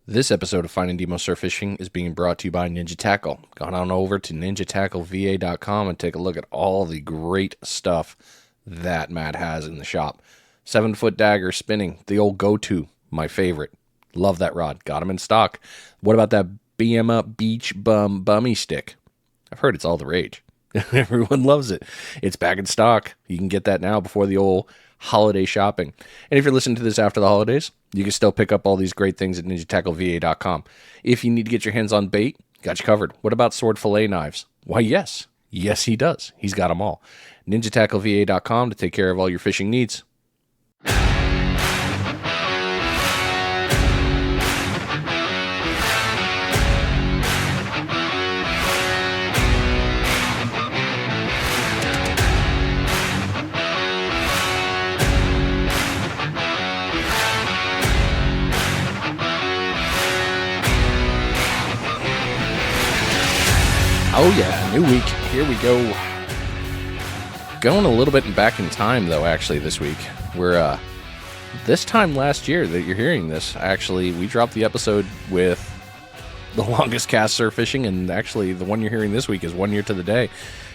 This episode of Finding Demo Surf Fishing is being brought to you by Ninja Tackle. Go on over to ninjatackleva.com and take a look at all the great stuff that Matt has in the shop. 7-foot dagger spinning, the old go-to, my favorite. Love that rod. Got him in stock. What about that BM Up Beach Bum Bummy Stick? I've heard it's all the rage. Everyone loves it. It's back in stock. You can get that now before the old holiday shopping. And if you're listening to this after the holidays, you can still pick up all these great things at ninjatackleva.com. If you need to get your hands on bait, got you covered. What about sword fillet knives? Why, yes. Yes, he does. He's got them all. ninjatackleva.com to take care of all your fishing needs. Oh yeah, new week. Here we go. Going a little bit back in time, though, actually, this week. We're, this time last year that you're hearing this, actually, we dropped the episode with The Longest Cast Surf Fishing, and actually, the one you're hearing this week is 1 year to the day.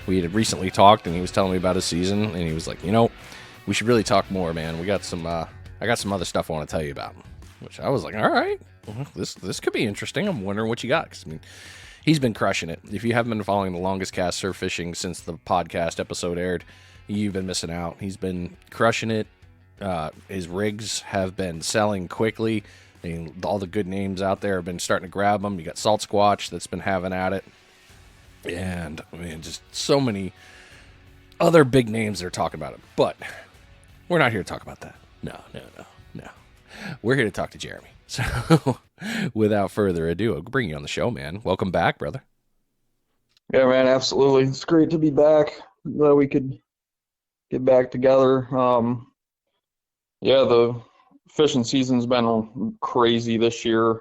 We had recently talked, and he was telling me about his season, and he was like, you know, we should really talk more, man. We got some, I got some other stuff I want to tell you about. Which I was like, all right, well, this could be interesting. I'm wondering what you got, because, I mean, he's been crushing it. If you haven't been following The Longest Cast Surf Fishing since the podcast episode aired, you've been missing out. He's been crushing it. His rigs have been selling quickly. I mean, all the good names out there have been starting to grab them. You got Salt Squatch that's been having at it. And, I mean, just so many other big names that are talking about it. But we're not here to talk about that. No. We're here to talk to Jeremy. So, without further ado, I'll bring you on the show, man. Welcome back, brother. Yeah, man, absolutely. It's great to be back. Glad we could get back together. Yeah, the fishing season's been crazy this year.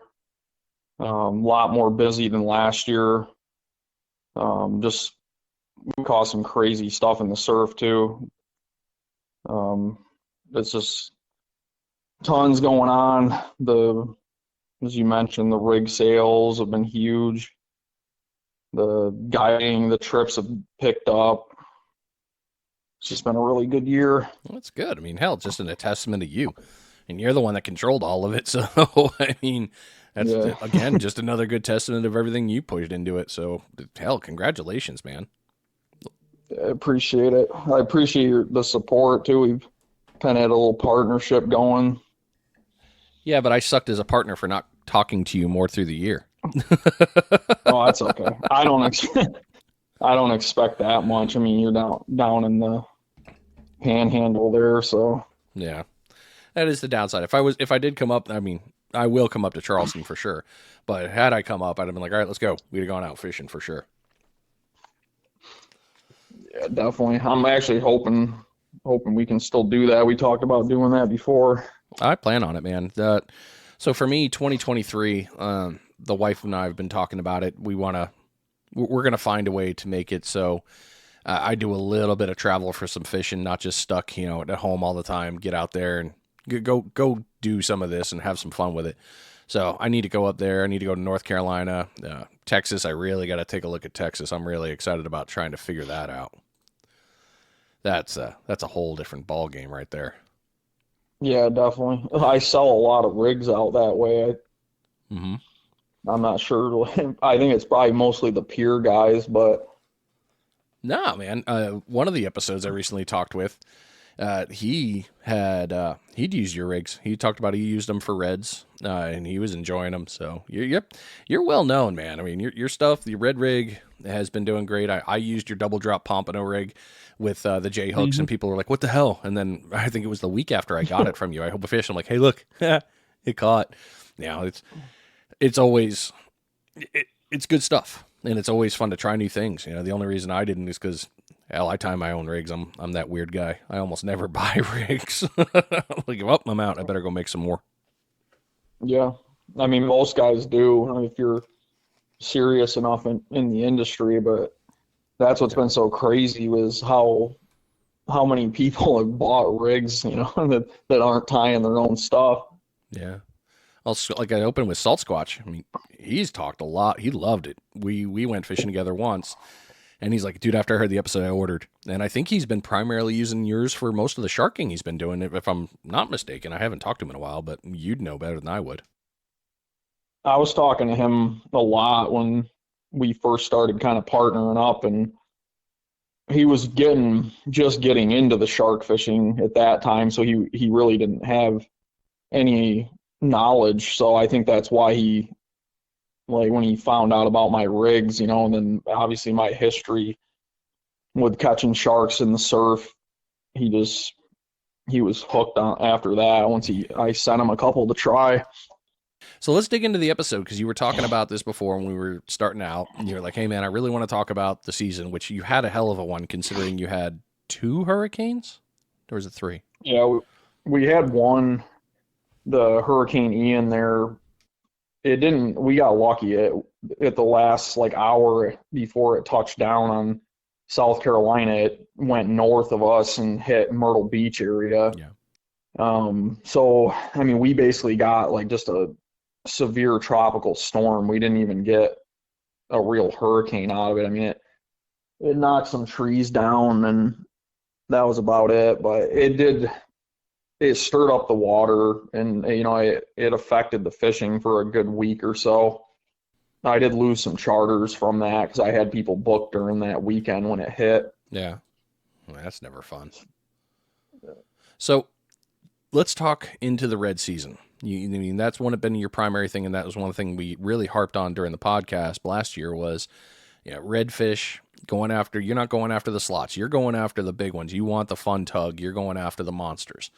A lot more busy than last year. Just we caught some crazy stuff in the surf too. It's just tons going on. As you mentioned, the rig sales have been huge. The guiding, the trips have picked up. It's just been a really good year. Well, that's good. I mean, hell, it's just a testament to you. And you're the one that controlled all of it. So, I mean, that's, again, just another good testament of everything you put into it. So, hell, congratulations, man. I appreciate it. I appreciate the support, too. We've kind of had a little partnership going. Yeah, but I sucked as a partner for not talking to you more through the year. Oh, that's okay. I don't expect that much. I mean, you're down in the panhandle there, so yeah, that is the downside. If I did come up, I mean, I will come up to Charleston for sure. But had I come up, I'd have been like, all right, let's go. We'd have gone out fishing for sure. Yeah, definitely. I'm actually hoping we can still do that. We talked about doing that before. I plan on it, man. So for me, 2023, the wife and I have been talking about it. We're going to find a way to make it so I do a little bit of travel for some fishing, not just stuck, at home all the time. Get out there and go do some of this and have some fun with it. So I need to go up there. I need to go to North Carolina, Texas. I really got to take a look at Texas. I'm really excited about trying to figure that out. That's a whole different ball game right there. Yeah, definitely. I sell a lot of rigs out that way. Mm-hmm. I'm not sure. I think it's probably mostly the pier guys, but no, man. One of the episodes I recently talked with, he'd used your rigs. He talked about he used them for reds, and he was enjoying them. So you're well known, man. I mean, your stuff, the red rig has been doing great. I used your double drop pompano rig with the J hooks, and people were like, "What the hell?" And then I think it was the week after I got it from you. I hope a fish. I'm like, "Hey, look, it caught." Yeah, it's always it's good stuff, and it's always fun to try new things. The only reason I didn't is because I tie my own rigs. I'm that weird guy. I almost never buy rigs. Like, oh, I'm out. I better go make some more. Yeah, I mean, most guys do if you're serious enough in the industry, but that's what's been so crazy was how many people have bought rigs, that aren't tying their own stuff. Yeah. Also, like I opened with Salt Squatch. I mean, he's talked a lot. He loved it. We went fishing together once, and he's like, dude, after I heard the episode, I ordered. And I think he's been primarily using yours for most of the sharking he's been doing, if I'm not mistaken. I haven't talked to him in a while, but you'd know better than I would. I was talking to him a lot when we first started kind of partnering up, and he was just getting into the shark fishing at that time, so he really didn't have any knowledge. So I think that's why he, like, when he found out about my rigs, and then obviously my history with catching sharks in the surf, he was hooked on after that. I sent him a couple to try. So let's dig into the episode, because you were talking about this before when we were starting out. And you were like, hey, man, I really want to talk about the season, which you had a hell of a one considering you had 2 hurricanes? Or was it 3? Yeah, we had one, the Hurricane Ian there. We got lucky at the last like hour before it touched down on South Carolina. It went north of us and hit Myrtle Beach area. Yeah. So, I mean, we basically got like just a severe tropical storm. We didn't even get a real hurricane out of it. I mean, it knocked some trees down and that was about it. But it stirred up the water, and it affected the fishing for a good week or so. I did lose some charters from that because I had people booked during that weekend when it hit. Yeah. Well, that's never fun. So let's talk into the red season. I mean, that's been your primary thing, and that was one thing we really harped on during the podcast last year was, redfish going after. You're not going after the slots. You're going after the big ones. You want the fun tug. You're going after the monsters.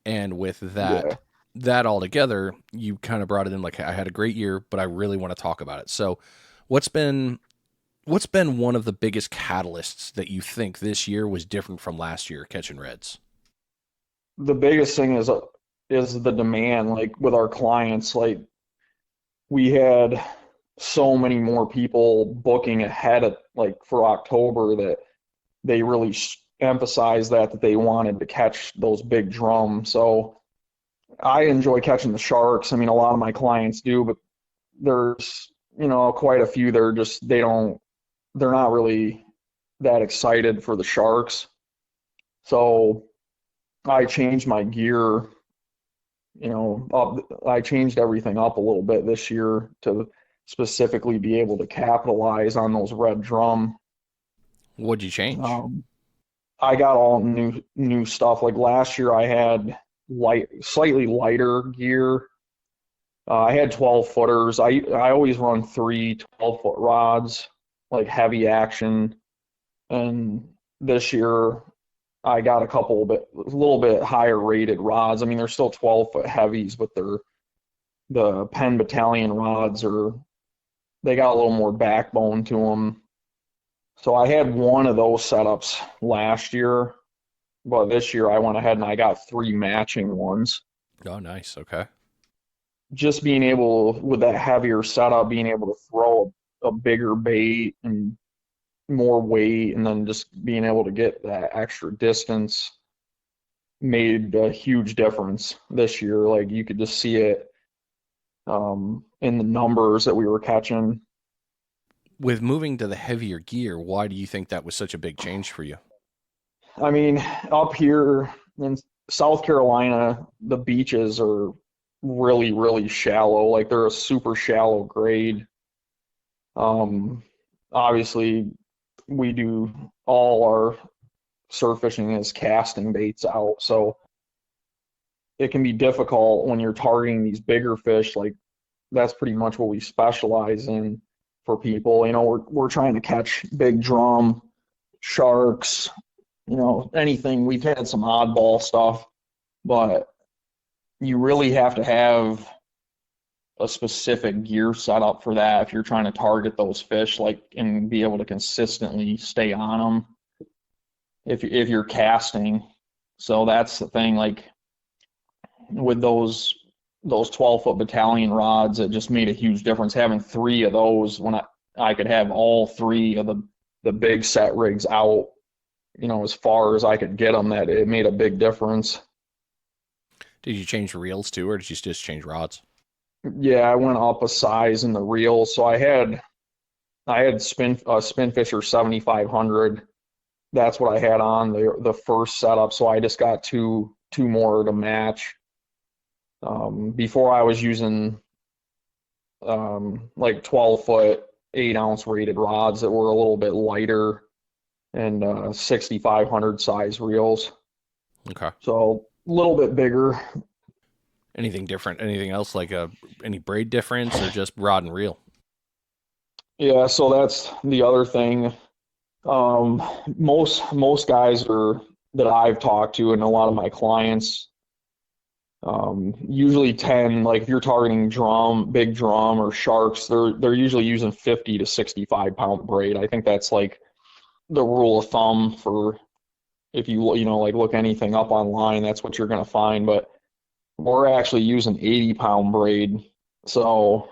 And with that all together, you kind of brought it in like, I had a great year, but I really want to talk about it. So what's been one of the biggest catalysts that you think this year was different from last year catching reds? The biggest thing is the demand, like with our clients. Like, we had so many more people booking ahead of, like, for October, that they really emphasized that they wanted to catch those big drum. So I enjoy catching the sharks. I mean, a lot of my clients do, but there's, quite a few they're not really that excited for the sharks. So I changed my gear, I changed everything up a little bit this year to specifically be able to capitalize on those red drum. What'd you change? I got all new stuff. Like last year, I had slightly lighter gear. I had 12 footers. I always run 3 12-foot rods, like heavy action. And this year, I got a little bit higher rated rods. I mean, they're still 12-foot heavies, but the Penn Battalion rods they got a little more backbone to them. So I had one of those setups last year, but this year I went ahead and I got 3 matching ones. Oh, nice. Okay. Just being able, with that heavier setup, being able to throw a bigger bait and more weight, and then just being able to get that extra distance made a huge difference this year. Like, you could just see it in the numbers that we were catching. With moving to the heavier gear, why do you think that was such a big change for you? I mean, up here in South Carolina, the beaches are really, really shallow. Like, they're a super shallow grade. Obviously, we do all our surf fishing as casting baits out, so it can be difficult when you're targeting these bigger fish. Like, that's pretty much what we specialize in for people. We're trying to catch big drum, sharks, anything. We've had some oddball stuff, but you really have to have a specific gear setup for that if you're trying to target those fish, like, and be able to consistently stay on them if you're casting. So that's the thing. Like, with those 12-foot Battalion rods, it just made a huge difference having 3 of those when I could have all 3 of the big set rigs out, as far as I could get them. That it made a big difference. Did you change reels too, or did you just change rods? Yeah, I went up a size in the reel. So I had Spin Fisher 7500. That's what I had on the first setup. So I just got two more to match. Before I was using like 12-foot, 8-ounce rated rods that were a little bit lighter and 6500 size reels. Okay. So a little bit bigger. Anything different? Anything else like any braid difference or just rod and reel? Yeah, so that's the other thing. Um, most guys are that I've talked to and a lot of my clients usually tend, like if you're targeting big drum or sharks, they're usually using 50 to 65 pound braid. I think that's like the rule of thumb for if you like look anything up online, that's what you're gonna find. But we're actually using 80-pound braid. So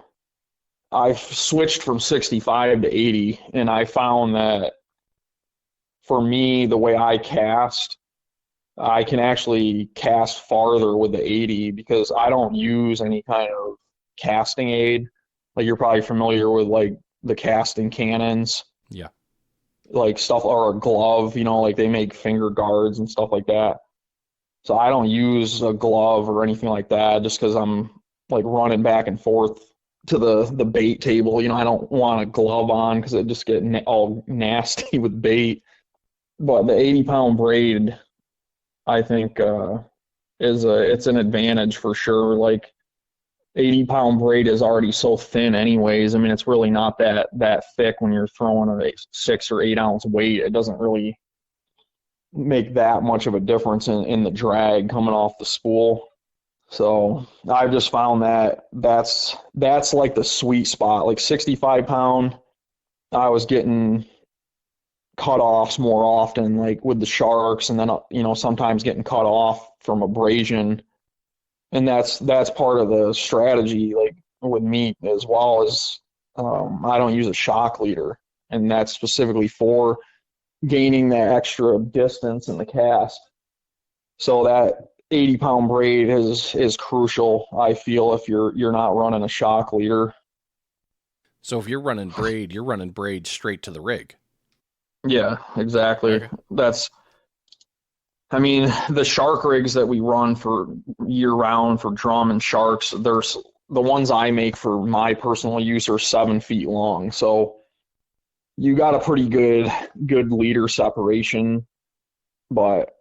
I've switched from 65 to 80, and I found that for me, the way I cast, I can actually cast farther with the 80 because I don't use any kind of casting aid. Like you're probably familiar with like the casting cannons, Yeah. like stuff, or a glove, like they make finger guards and stuff like that. So I don't use a glove or anything like that just because I'm like running back and forth to the bait table. I don't want a glove on because it just get all nasty with bait. But the 80-pound braid, I think, it's an advantage for sure. Like 80-pound braid is already so thin, anyways. I mean, it's really not that thick when you're throwing a 6 or 8 ounce weight. It doesn't really make that much of a difference in the drag coming off the spool. So I've just found that that's like the sweet spot. Like 65-pound, I was getting cut-offs more often, like with the sharks, and then sometimes getting cut off from abrasion. And that's part of the strategy, like with meat as well as I don't use a shock leader, and that's specifically for gaining that extra distance in the cast. So that 80-pound braid is crucial, I feel, if you're not running a shock leader. So if you're running braid straight to the rig. Yeah, exactly. Okay. I mean, the shark rigs that we run for year round for drum and sharks, there's the ones I make for my personal use are 7 feet long. So you got a pretty good leader separation, but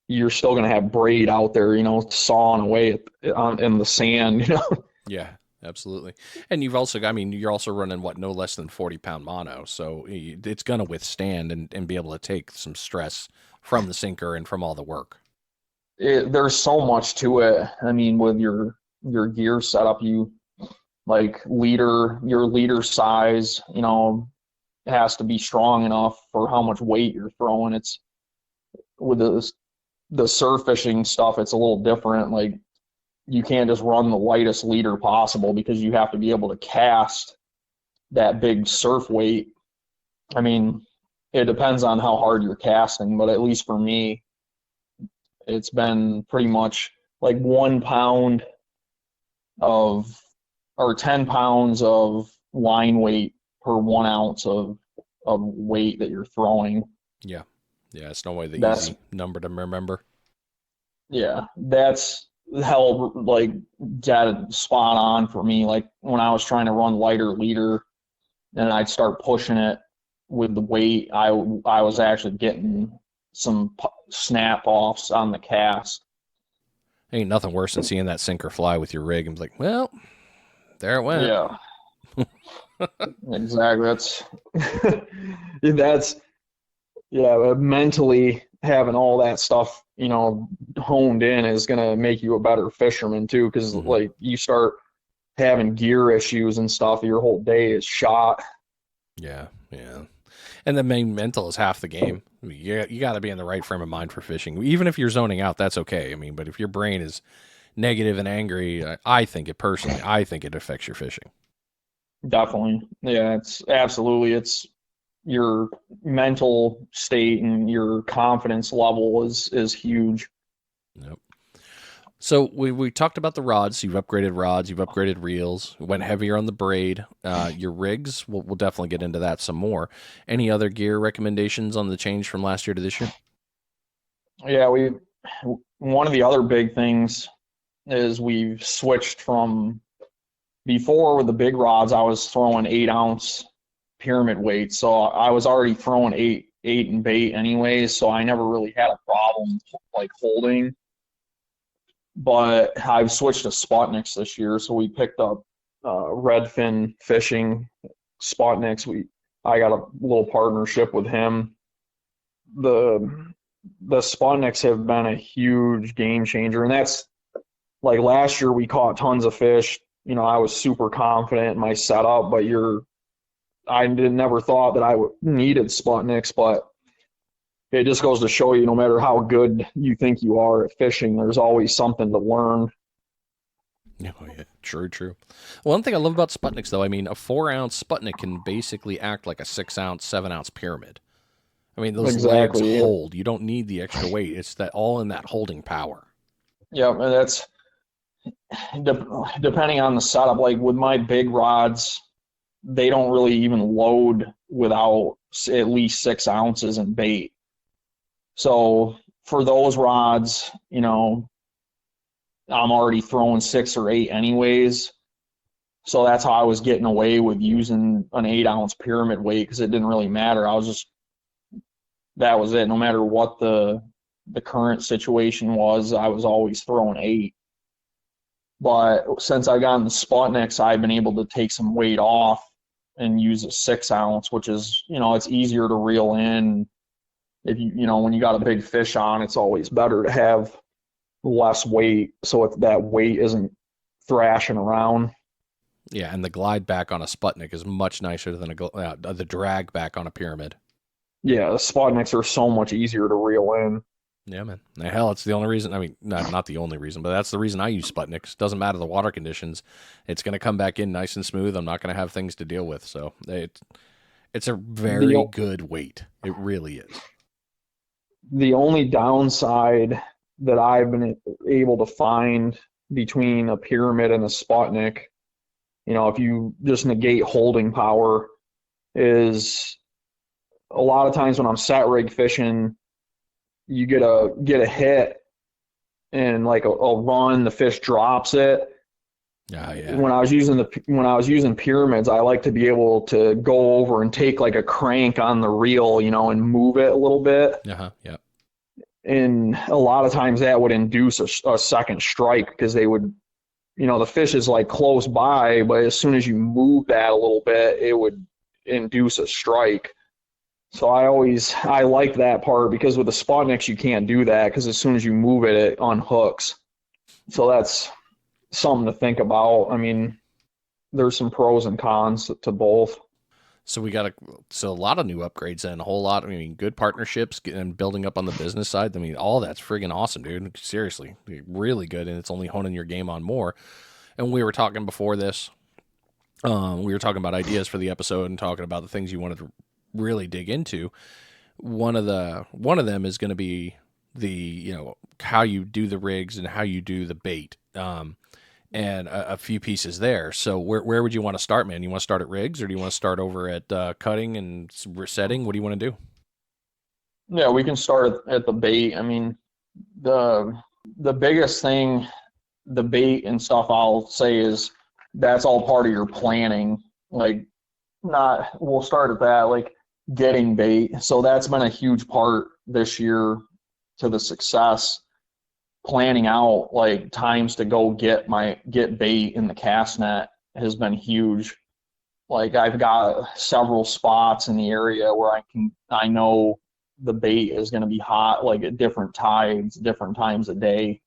you're still going to have braid out there, sawing away in the sand, Yeah, absolutely. And you're also running no less than 40-pound mono, so it's going to withstand and be able to take some stress from the sinker and from all the work. There's so much to it. I mean, with your gear setup, your leader size, has to be strong enough for how much weight you're throwing. It's with the surf fishing stuff, it's a little different. Like you can't just run the lightest leader possible because you have to be able to cast that big surf weight. I mean, it depends on how hard you're casting, but at least for me, it's been pretty much like 1 pound of or 10 pounds of line weight per 1 ounce of weight that you're throwing. Yeah. Yeah, it's no way the That's easy number to remember. Yeah, that's held like dead spot on for me. Like when I was trying to run lighter leader and I'd start pushing it with the weight, I was actually getting some snap offs on the cast. Ain't nothing worse than seeing that sinker fly with your rig and be like, well, there it went. Yeah, exactly. That's yeah, mentally having all that stuff, honed in is going to make you a better fisherman too. Because Hmm. like you start having gear issues and stuff, your whole day is shot. Yeah, yeah. And the main mental is half the game. I mean, you got to be in the right frame of mind for fishing. Even if you're zoning out, that's okay. I mean, but if your brain is negative and angry, I think it affects your fishing. Definitely. Yeah, it's your mental state and your confidence level is huge. Yep. So we talked about the rods. You've upgraded rods. You've upgraded reels. Went heavier on the braid. Your rigs. We'll definitely get into that some more. Any other gear recommendations on the change from last year to this year? Yeah, one of the other big things is we've switched from before with the big rods, I was throwing 8 ounce pyramid weights. So I was already throwing eight and bait anyways. So I never really had a problem like holding. But I've switched to Sputniks this year. So we picked up Redfin Fishing Sputniks. I got a little partnership with him. The Sputniks have been a huge game changer, and that's like last year we caught tons of fish. I was super confident in my setup, but I never thought that needed Sputniks, but it just goes to show you, no matter how good you think you are at fishing, there's always something to learn. Oh, yeah. True. One thing I love about Sputniks, though, I mean, a 4-ounce Sputnik can basically act like a 6-ounce, 7-ounce pyramid. I mean, those legs Exactly. hold. You don't need the extra weight. It's that all in that holding power. Yeah, and that's depending on the setup. Like with my big rods, they don't really even load without at least 6 ounces in bait. So for those rods, I'm already throwing 6 or 8 anyways. So that's how I was getting away with using an 8 ounce pyramid weight, because it didn't really matter. That was it. No matter what the current situation was, I was always throwing 8. But since I got in the Sputniks, I've been able to take some weight off and use a 6 ounce, which is, it's easier to reel in. If when you got a big fish on, it's always better to have less weight, so that weight isn't thrashing around. Yeah, and the glide back on a Sputnik is much nicer than the drag back on a pyramid. Yeah, the Sputniks are so much easier to reel in. Yeah, man. Hell, it's the only reason. I mean, not the only reason, but that's the reason I use Sputniks. Doesn't matter the water conditions. It's going to come back in nice and smooth. I'm not going to have things to deal with. So it's a very good weight. It really is. The only downside that I've been able to find between a pyramid and a Sputnik, if you just negate holding power, is a lot of times when I'm set rig fishing, you get a hit and like a run, the fish drops it. Yeah. When I was using pyramids, I like to be able to go over and take like a crank on the reel, and move it a little bit. Yeah. And a lot of times that would induce a second strike, because they would, the fish is like close by, but as soon as you move that a little bit, it would induce a strike. So I like that part, because with the Sputniks you can't do that, because as soon as you move it, it unhooks. So that's something to think about. I mean, there's some pros and cons to both. So a lot of new upgrades and a whole lot. I mean, good partnerships and building up on the business side. I mean, all that's friggin' awesome, dude. Seriously, really good, and it's only honing your game on more. And we were talking before this. We were talking about ideas for the episode and talking about the things you wanted to really dig into. One of them is going to be the how you do the rigs and how you do the bait. And a few pieces there. So where would you want to start, man? You want to start at rigs, or do you want to start over at cutting and setting? What do you want to do? Yeah, we can start at the bait. I mean, the biggest thing, the bait and stuff, I'll say, is that's all part of your planning. Like, we'll start at that, like getting bait. So that's been a huge part this year to the success. Planning out like times to go get bait in the cast net has been huge. Like, I've got several spots in the area where I know the bait is going to be hot, like at different tides, different times of day.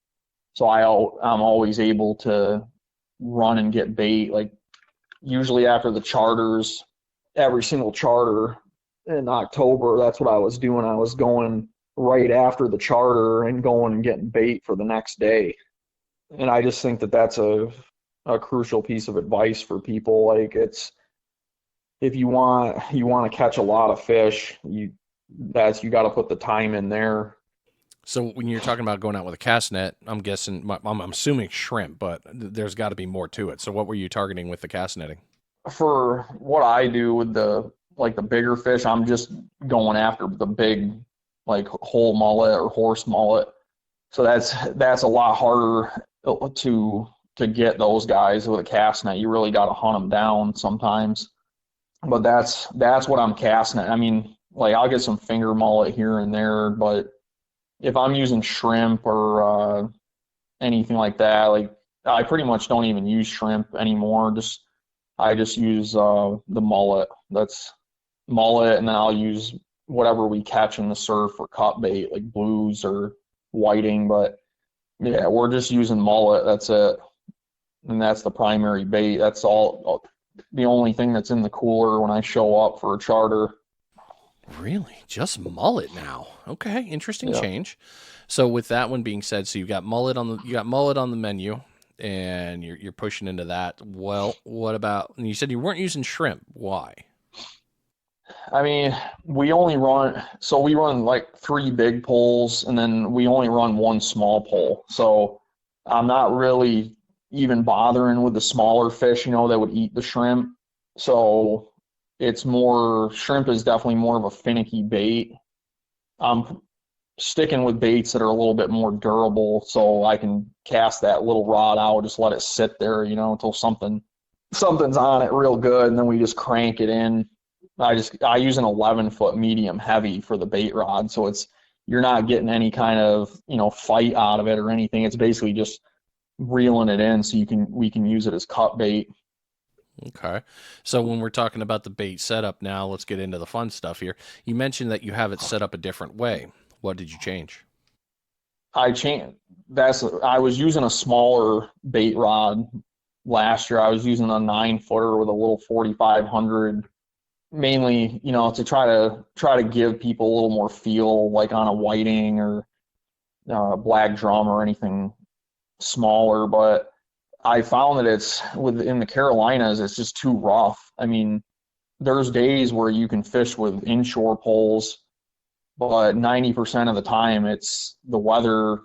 So I'm always able to run and get bait. Like, usually after the charters, every single charter in October, that's what I was doing. I was going right after the charter and going and getting bait for the next day. And I just think that that's a crucial piece of advice for people. Like, if you want to catch a lot of fish, you got to put the time in there. So when you're talking about going out with a cast net, I'm guessing, I'm assuming shrimp, but there's got to be more to it. So what were you targeting with the cast netting? For what I do with the bigger fish, I'm just going after the big, like whole mullet or horse mullet. So that's a lot harder to get those guys with a cast net. You really got to hunt them down sometimes. But that's what I'm casting at. I mean, like I'll get some finger mullet here and there, but if I'm using shrimp or anything like that, like I pretty much don't even use shrimp anymore. I just use the mullet. That's mullet, and then I'll use whatever we catch in the surf for cut bait, like blues or whiting. But yeah, we're just using mullet. That's it, and that's the primary bait. That's all. The only thing that's in the cooler when I show up for a charter. Really? Just mullet now? Okay, interesting Yeah. change. So with that one being said, so you got mullet on the menu, and you're pushing into that. Well, what about? And you said you weren't using shrimp. Why? I mean, we run like 3 big poles, and then we only run 1 small pole. So I'm not really even bothering with the smaller fish, that would eat the shrimp. So shrimp is definitely more of a finicky bait. I'm sticking with baits that are a little bit more durable, so I can cast that little rod out, just let it sit there, until something's on it real good, and then we just crank it in. I use an 11-foot medium heavy for the bait rod, so you're not getting any kind of fight out of it or anything. It's basically just reeling it in so we can use it as cut bait. Okay. So when we're talking about the bait setup now, let's get into the fun stuff here. You mentioned that you have it set up a different way. What did you change? I was using a smaller bait rod last year. I was using a 9-footer with a little 4500, mainly, to try to give people a little more feel, like on a whiting or black drum or anything smaller. But I found that in the Carolinas, it's just too rough. I mean, there's days where you can fish with inshore poles, but 90% of the time it's the weather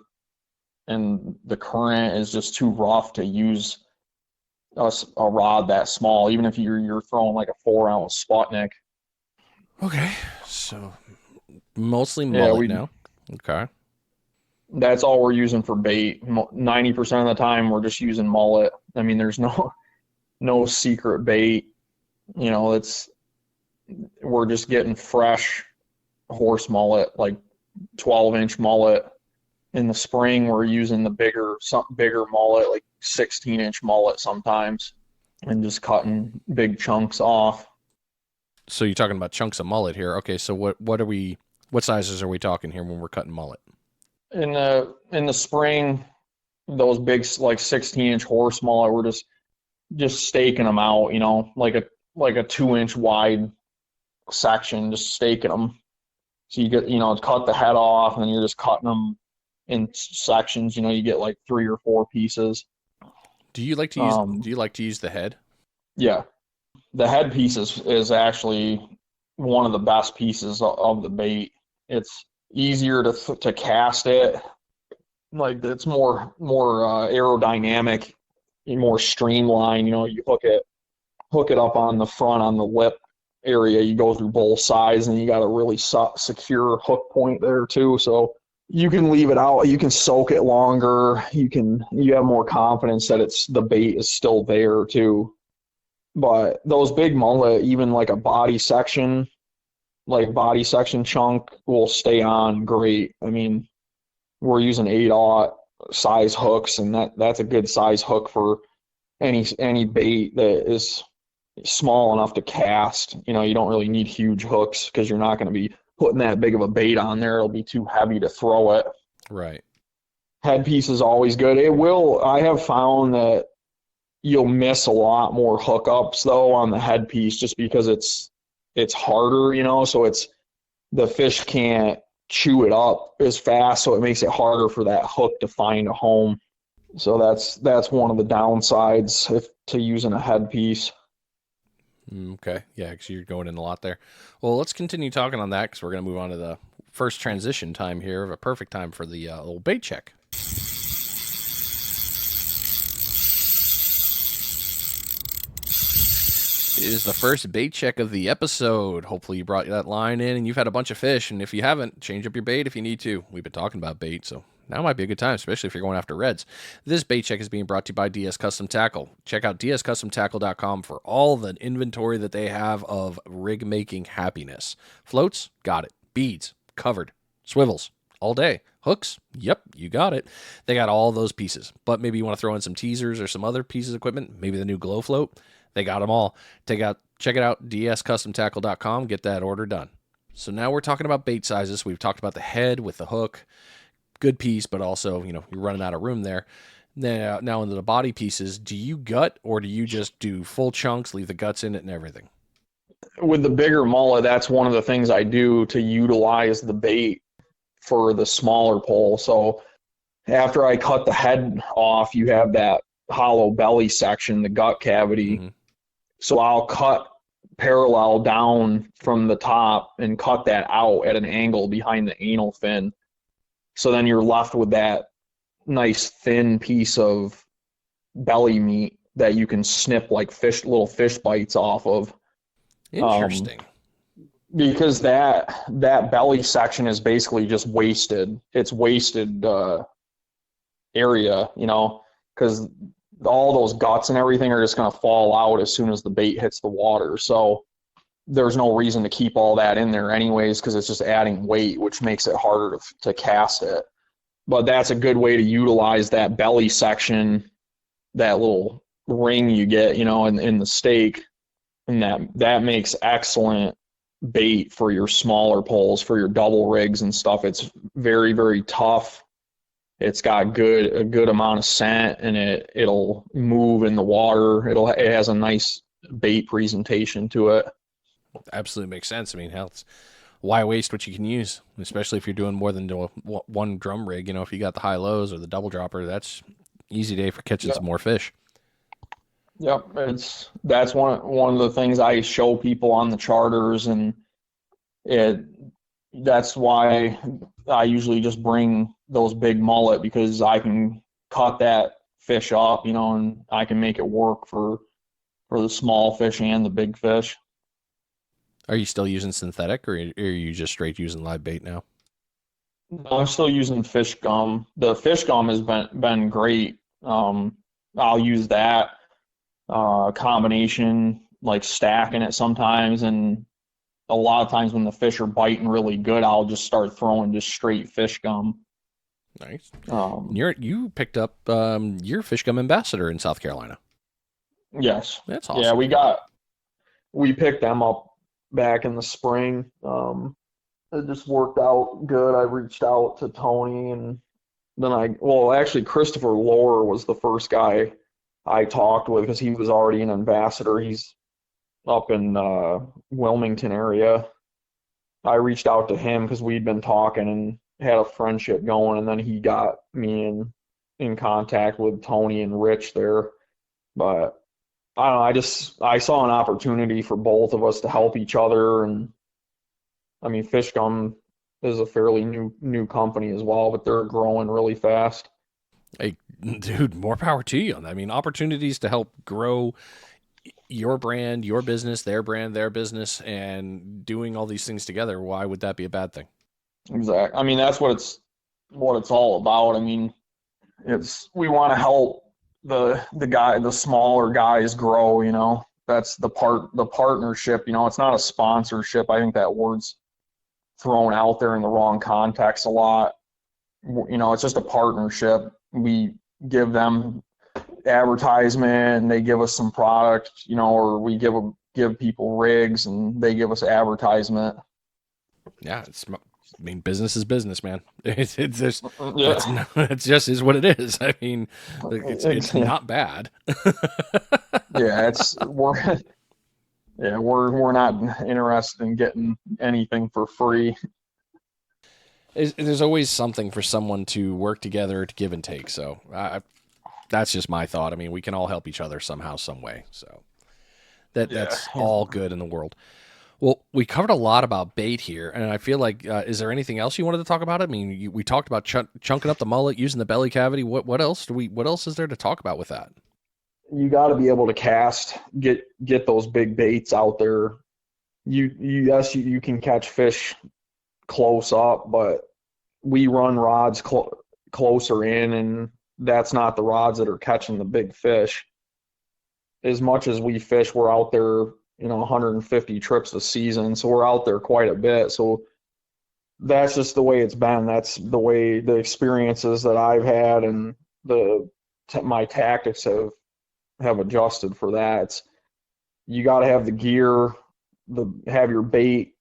and the current is just too rough to use a rod that small, even if you're throwing like a 4-ounce Sputnik. Okay. So mostly Yeah, mullet now. Okay. that's all we're using for bait. 90% of the time we're just using mullet. I mean, there's no secret bait. We're just getting fresh horse mullet, like 12-inch mullet. In the spring, we're using something bigger mullet, like 16-inch mullet sometimes, and just cutting big chunks off. So you're talking about chunks of mullet here. Okay, so what sizes are we talking here when we're cutting mullet? In the spring, those big like 16-inch horse mullet, we're just staking them out, like a 2-inch wide section, just staking them. So you get, cut the head off, and then you're just cutting them in sections. You get like 3 or 4 pieces. Do you like to use the head? Yeah, the head piece is actually one of the best pieces of the bait. It's easier to cast it. Like it's more aerodynamic, more streamlined. You hook it up on the front on the lip area. You go through both sides, and you got a really secure hook point there too. So you can leave it out. You can soak it longer. You have more confidence that the bait is still there too. But those big mullet, even like a body section chunk will stay on great. I mean, we're using 8/0 size hooks, and that's a good size hook for any bait that is small enough to cast. You don't really need huge hooks because you're not going to be putting that big of a bait on there. It'll be too heavy to throw it. Right. Headpiece is always good. I have found that you'll miss a lot more hookups though on the headpiece, just because it's harder, so the fish can't chew it up as fast, so it makes it harder for that hook to find a home. So that's one of the downsides to using a headpiece. Okay. Yeah, because you're going in a lot there. Well, let's continue talking on that, because we're going to move on to the first transition time here, a perfect time for the little bait check. It is the first bait check of the episode. Hopefully you brought that line in and you've had a bunch of fish. And if you haven't, change up your bait if you need to. We've been talking about bait, so now might be a good time, especially if you're going after reds. This bait check is being brought to you by DS Custom Tackle. Check out dscustomtackle.com for all the inventory that they have of rig making happiness. Floats, got it. Beads, covered. Swivels, all day. Hooks, yep, you got it. They got all those pieces. But maybe you want to throw in some teasers or some other pieces of equipment, maybe the new glow float. They got them all. Check it out, dscustomtackle.com. Get that order done. So now we're talking about bait sizes. We've talked about the head with the hook. Good piece, but also, you're running out of room there. Now into the body pieces, do you gut or do you just do full chunks, leave the guts in it and everything? With the bigger mullet, that's one of the things I do to utilize the bait for the smaller pole. So after I cut the head off, you have that hollow belly section, the gut cavity. Mm-hmm. So I'll cut parallel down from the top and cut that out at an angle behind the anal fin. So then you're left with that nice thin piece of belly meat that you can snip like little fish bites off of. Interesting. Because that belly section is basically just wasted. It's wasted area, because all those guts and everything are just going to fall out as soon as the bait hits the water. So there's no reason to keep all that in there anyways, because it's just adding weight, which makes it harder to cast it. But that's a good way to utilize that belly section, that little ring you get, in the steak. And that makes excellent bait for your smaller poles, for your double rigs and stuff. It's very, very tough. It's got a good amount of scent, and it'll move in the water. It has a nice bait presentation to it. Absolutely makes sense. I mean, why waste what you can use, especially if you're doing more than one drum rig. If you got the high lows or the double dropper, that's easy day for catching some more fish. Yep, that's one of the things I show people on the charters, and that's why I usually just bring those big mullet, because I can cut that fish up, and I can make it work for the small fish and the big fish. Are you still using synthetic, or are you just straight using live bait now? No, I'm still using fish gum. The fish gum has been great. I'll use that combination, like stacking it sometimes, and a lot of times when the fish are biting really good, I'll just start throwing just straight fish gum. Nice. You picked up your fish gum ambassador in South Carolina. Yes. That's awesome. Yeah, we picked them up back in the spring. It just worked out good. I reached out to Tony, and then actually Christopher Lohr was the first guy I talked with, because he was already an ambassador. He's up in Wilmington area. I reached out to him because we'd been talking and had a friendship going, and then he got me in contact with Tony and Rich there. But I don't know, I saw an opportunity for both of us to help each other. And I mean, Fish Gum is a fairly new company as well, but they're growing really fast. Hey, dude, more power to you. I mean, opportunities to help grow your brand, your business, their brand, their business, and doing all these things together. Why would that be a bad thing? Exactly. I mean, that's what it's all about. I mean, we want to help the smaller guys grow, That's the partnership, it's not a sponsorship. I think that word's thrown out there in the wrong context a lot. It's just a partnership. We give them advertisement and they give us some product, or we give people rigs and they give us advertisement. Yeah, business is business, man. It's just it just is what it is. I mean, it's not bad. Yeah, we're not interested in getting anything for free. There's always something for someone to work together to give and take. So that's just my thought. I mean, we can all help each other somehow, some way. So that's all good in the world. Well, we covered a lot about bait here, and I feel like is there anything else you wanted to talk about? I mean, we talked about chunking up the mullet, using the belly cavity. What else do we? What else is there to talk about with that? You got to be able to cast, get those big baits out there. Yes, you can catch fish close up, but we run rods closer in, and that's not the rods that are catching the big fish. As much as we fish, we're out there, 150 trips a season, so we're out there quite a bit. So that's just the way it's been. That's the way the experiences that I've had, and my tactics have adjusted for that. You got to have the gear, have your bait,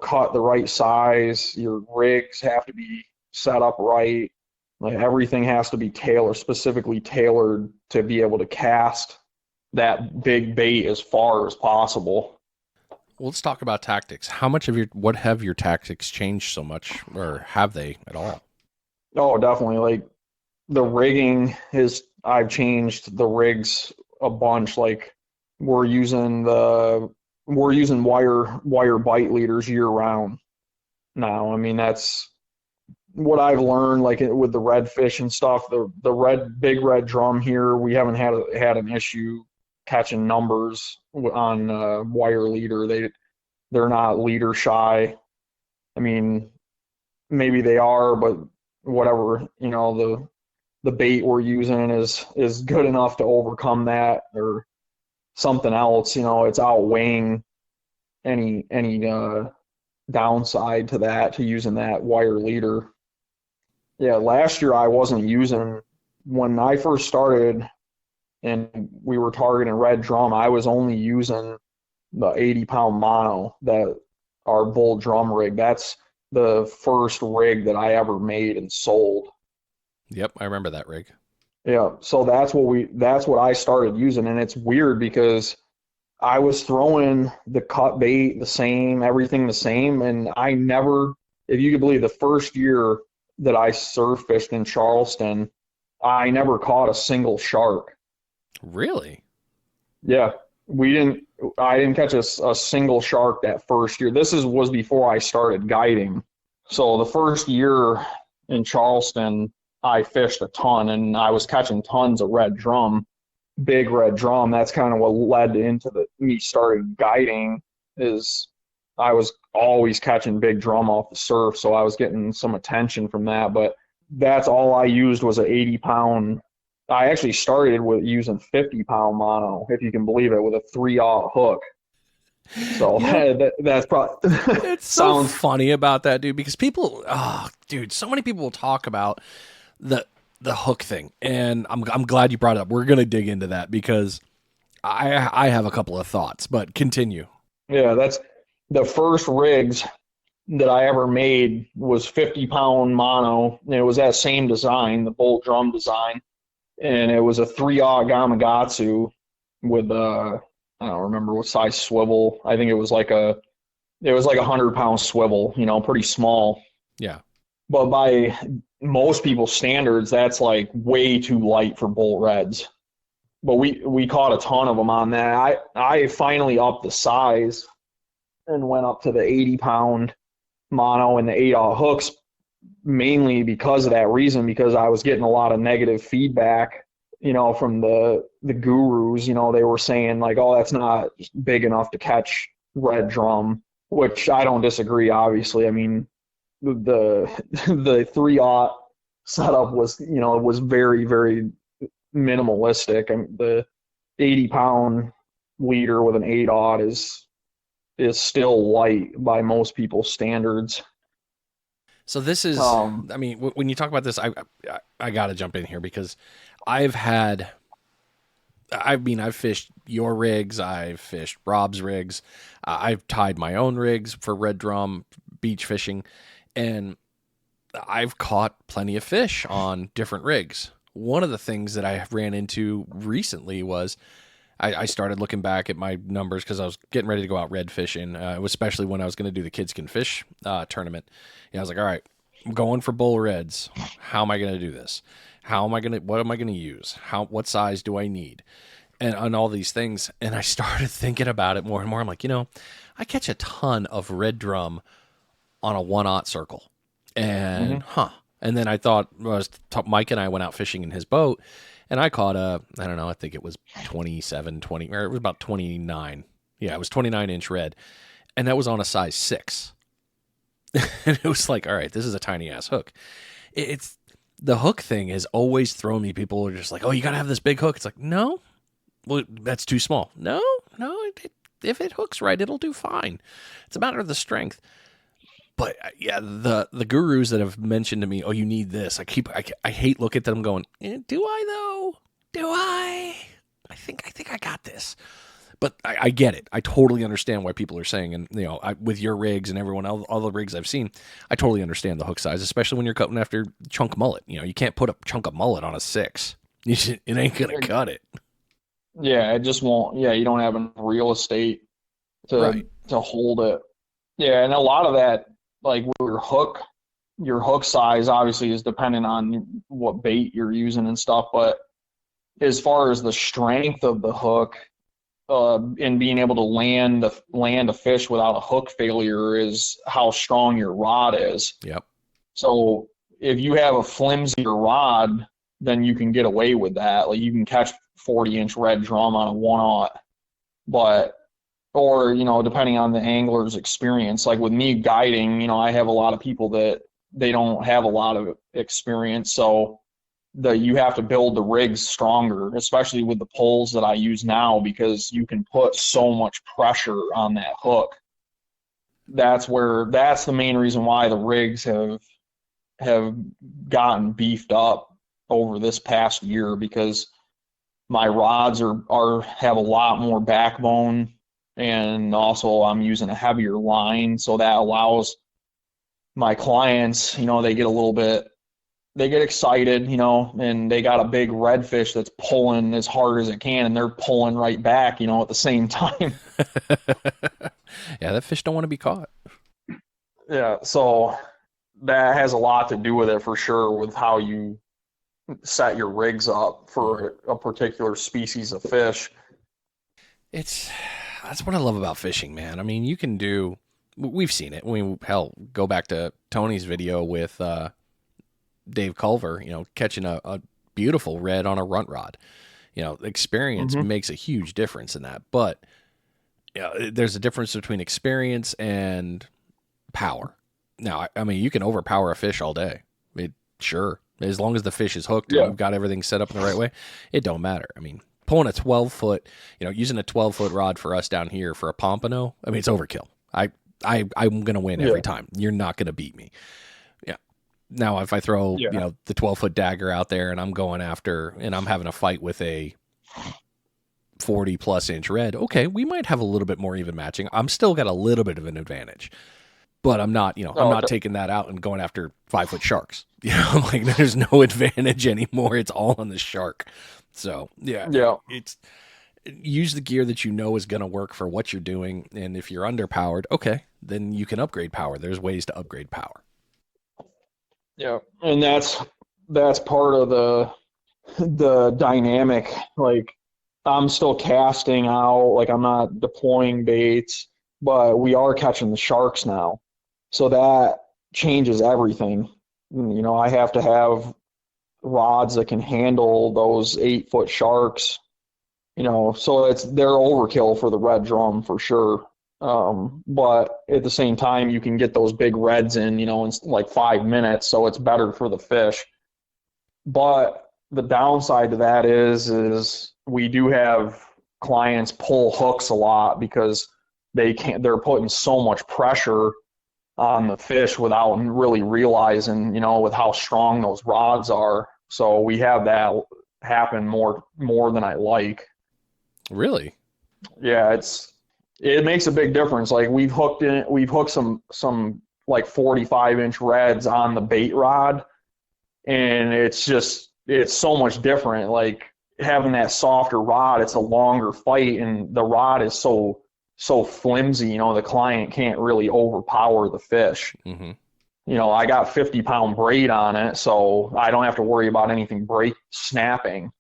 cut the right size. Your rigs have to be set up right. Like everything has to be specifically tailored to be able to cast that big bait as far as possible. Well, let's talk about tactics. What have your tactics changed so much, or have they at all? Oh, definitely. Like the rigging I've changed the rigs a bunch. Like we're using wire bite leaders year round now. I mean, that's what I've learned, like with the redfish and stuff. The big red drum here, we haven't had an issue catching numbers on wire leader. They're not leader shy. I mean, maybe they are, but whatever, the bait we're using is good enough to overcome that, or something else, it's outweighing any downside to using that wire leader. Yeah, last year I wasn't using, when I first started and we were targeting red drum, I was only using the 80-pound mono, that our bull drum rig. That's the first rig that I ever made and sold. Yep, I remember that rig. Yeah, so that's what I started using, and it's weird because I was throwing the cut bait the same, everything the same, and I never, if you could believe, the first year that I surf fished in Charleston, I never caught a single shark. Really? Yeah, I didn't catch a single shark that first year. Was before I started guiding. So the first year in Charleston, I fished a ton, and I was catching tons of red drum, big red drum. That's kind of what led into me starting guiding. Is I was always catching big drum off the surf, so I was getting some attention from that. But that's all I used was an 80-pound. I actually started with using 50-pound mono, if you can believe it, with a 3/0 hook. So that's probably it's so funny about that, dude, because so many people will talk about the hook thing, and I'm glad you brought it up. We're gonna dig into that because I have a couple of thoughts, but continue. Yeah, that's the first rigs that I ever made was 50-pound mono, and it was that same design, the bull drum design, and it was a 3/0 Gamakatsu with I don't remember what size swivel. I think it was like a 100-pound swivel, pretty small. Yeah. But by most people's standards, that's like way too light for bull reds. But we caught a ton of them on that. I finally upped the size and went up to the 80-pound mono and the 8/0 hooks, mainly because of that reason, because I was getting a lot of negative feedback, from the gurus. They were saying like, oh, that's not big enough to catch red drum, which I don't disagree, obviously. I mean, the 3/0 setup was very, very minimalistic. I mean, the 80-pound leader with an 8/0 is still light by most people's standards. So this is, I mean, when you talk about this, I got to jump in here because I've fished your rigs, I've fished Rob's rigs, I've tied my own rigs for red drum beach fishing, and I've caught plenty of fish on different rigs. One of the things that I ran into recently was I started looking back at my numbers because I was getting ready to go out red fishing, especially when I was going to do the Kids Can Fish tournament. I was like, all right, I'm going for bull reds. How am I going to do this? What am I going to use? What size do I need? and on all these things. And I started thinking about it more and more. I'm like, I catch a ton of red drum on a 1/0 circle. And, And then I thought, Mike and I went out fishing in his boat, and I caught I don't know, I think it was 27, 20, or it was about 29. Yeah, it was 29-inch red. And that was on a size 6. And it was like, all right, this is a tiny-ass hook. It's the hook thing has always thrown me. People are just like, oh, you got to have this big hook. It's like, no, well, that's too small. No, if it hooks right, it'll do fine. It's a matter of the strength. But yeah, the gurus that have mentioned to me, oh, you need this. I hate looking at them going, do I though? Do I? I think I got this. But I get it. I totally understand why people are saying, and with your rigs and everyone else, all the rigs I've seen, I totally understand the hook size, especially when you're cutting after chunk mullet. You can't put a chunk of mullet on a 6. It ain't gonna cut it. Yeah, it just won't. Yeah, you don't have enough real estate to hold it. Yeah, and a lot of that, like with your hook size obviously is dependent on what bait you're using and stuff. But as far as the strength of the hook, and being able to land a fish without a hook failure is how strong your rod is. Yep. So if you have a flimsier rod, then you can get away with that. Like you can catch 40-inch red drum on a 1/0, or depending on the angler's experience. Like with me guiding, I have a lot of people that they don't have a lot of experience, so you have to build the rigs stronger, especially with the poles that I use now, because you can put so much pressure on that hook. That's the main reason why the rigs have gotten beefed up over this past year, because my rods have a lot more backbone, and also I'm using a heavier line, so that allows my clients, they get excited, and they got a big redfish that's pulling as hard as it can, and they're pulling right back, at the same time. Yeah, that fish don't want to be caught. Yeah, so that has a lot to do with it for sure, with how you set your rigs up for a particular species of fish. That's what I love about fishing, man. I mean, we've seen it. Go back to Tony's video with Dave Culver, catching a beautiful red on a runt rod. Experience makes a huge difference in that. But there's a difference between experience and power. Now, I mean, you can overpower a fish all day. Sure. As long as the fish is hooked and you've got everything set up in the right way, it don't matter. I mean, pulling a 12-foot, using a 12-foot rod for us down here for a pompano, I mean, it's overkill. I'm going to win every time. You're not going to beat me. Yeah. Now, if I throw, the 12-foot dagger out there and I'm going after, and I'm having a fight with a 40-plus inch red, okay, we might have a little bit more even matching. I'm still got a little bit of an advantage. But I'm not, I'm not taking that out and going after 5-foot sharks. Like there's no advantage anymore. It's all on the shark. So yeah. It's use the gear that is going to work for what you're doing. And if you're underpowered, okay, then you can upgrade power. There's ways to upgrade power. Yeah, and that's part of the dynamic. Like I'm still casting out, like I'm not deploying baits, but we are catching the sharks now. So that changes everything. I have to have rods that can handle those 8-foot sharks, so they're overkill for the red drum for sure. But at the same time, you can get those big reds in, in like 5 minutes, so it's better for the fish. But the downside to that is we do have clients pull hooks a lot because they're putting so much pressure on the fish without really realizing, with how strong those rods are. So we have that happen more than I like. Really? Yeah, it makes a big difference. Like we've hooked some like 45-inch reds on the bait rod, and it's so much different. Like having that softer rod, it's a longer fight, and the rod is so flimsy, the client can't really overpower the fish. Mm-hmm. I got 50-pound braid on it, so I don't have to worry about anything snapping.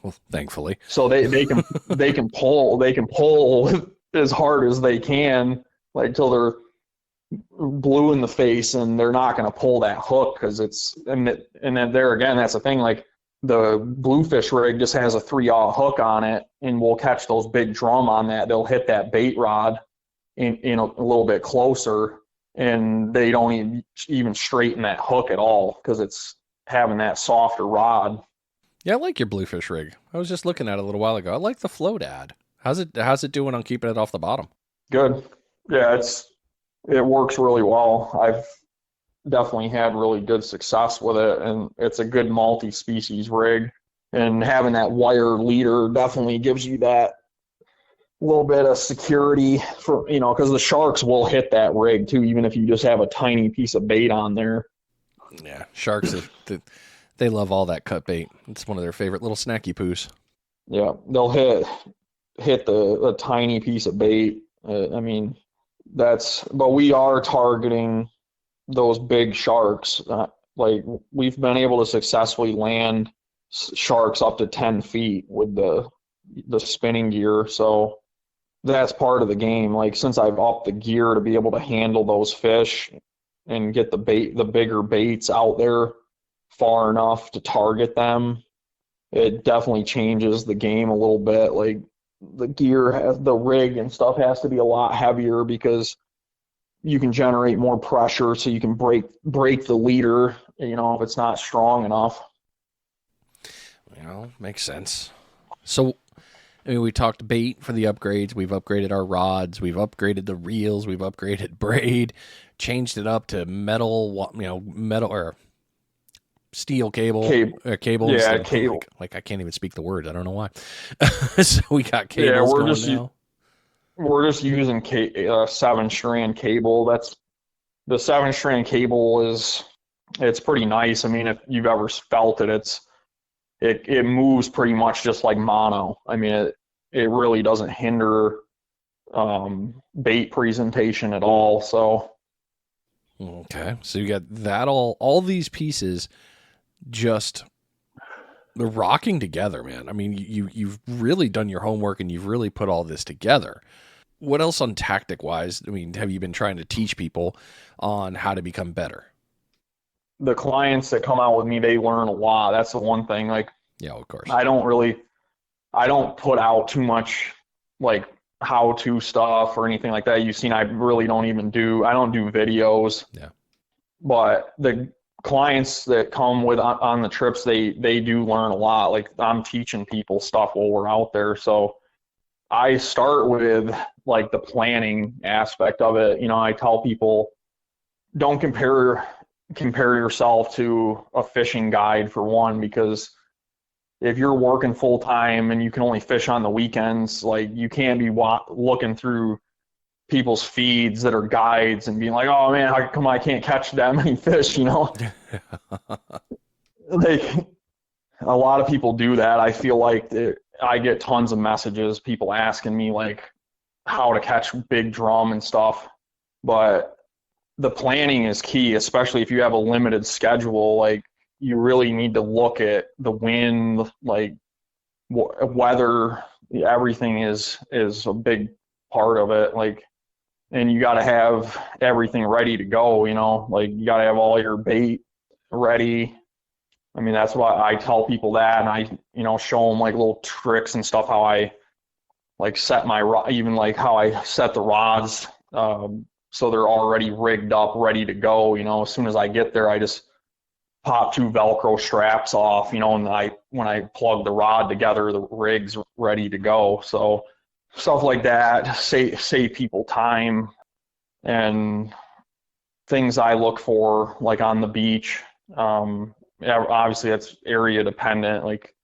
Well, thankfully. So they can pull as hard as they can, like till they're blue in the face, and they're not going to pull that hook because and then there again, that's the thing. Like the bluefish rig just has a 3/0 hook on it, and we'll catch those big drum on that. They'll hit that bait rod in a little bit closer, and they don't even straighten that hook at all because it's having that softer rod. Yeah, I like your bluefish rig. I was just looking at it a little while ago. I like the float ad. How's it doing on keeping it off the bottom? Good. Yeah, it works really well. I've definitely had really good success with it, and it's a good multi-species rig. And having that wire leader definitely gives you that little bit of security for, because the sharks will hit that rig too, even if you just have a tiny piece of bait on there. Yeah, sharks, they love all that cut bait. It's one of their favorite little snacky poos. Yeah, they'll hit the tiny piece of bait. But we are targeting those big sharks. Like we've been able to successfully land sharks up to 10 feet with the spinning gear. So that's part of the game. Like since I've upped the gear to be able to handle those fish and get the bigger baits out there far enough to target them, it definitely changes the game a little bit. Like the rig and stuff has to be a lot heavier because you can generate more pressure, so you can break the leader, if it's not strong enough. Makes sense. So, we talked bait for the upgrades. We've upgraded our rods. We've upgraded the reels. We've upgraded braid, changed it up to metal or steel cable. Cable. Yeah, cable. Like I can't even speak the word. I don't know why. So we got cables now. We're just using 7-strand cable. That's the 7-strand cable it's pretty nice. I mean, if you've ever felt it, it moves pretty much just like mono. I mean, it really doesn't hinder bait presentation at all. So okay, so you got that all these pieces just they're rocking together, man. I mean, you've really done your homework and you've really put all this together. What else on tactic wise? I mean, have you been trying to teach people on how to become better? The clients that come out with me, they learn a lot. That's the one thing. Like, yeah, of course. I don't put out too much like how-to stuff or anything like that. You've seen, I don't do videos. Yeah. But the clients that come on the trips, they do learn a lot. Like I'm teaching people stuff while we're out there. So I start with like the planning aspect of it. I tell people, don't compare yourself to a fishing guide for one, because if you're working full time and you can only fish on the weekends, like you can't be looking through people's feeds that are guides and being like, oh man, how come I can't catch that many fish? Like a lot of people do that. I feel like I get tons of messages, people asking me like how to catch big drum and stuff, but the planning is key, especially if you have a limited schedule. Like you really need to look at the wind, like weather, everything is a big part of it. Like, and you got to have everything ready to go, like you got to have all your bait ready. I mean, that's why I tell people that, and I, show them like little tricks and stuff, how I like set even like how I set the rods, so they're already rigged up, ready to go. As soon as I get there, I just pop 2 Velcro straps off, and when I plug the rod together, the rig's ready to go. So stuff like that save people time, and things I look for like on the beach. Obviously that's area dependent. Like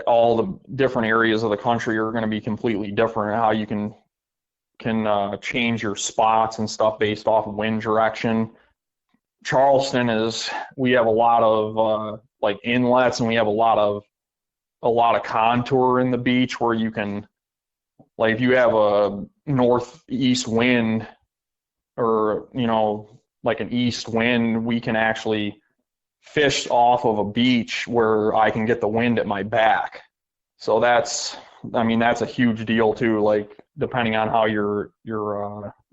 all the different areas of the country are going to be completely different. How you can change your spots and stuff based off of wind direction. Charleston we have a lot of like inlets, and we have a lot of contour in the beach where you can, like if you have a northeast wind or like an east wind, we can actually fish off of a beach where I can get the wind at my back. So that's a huge deal too, like depending on how your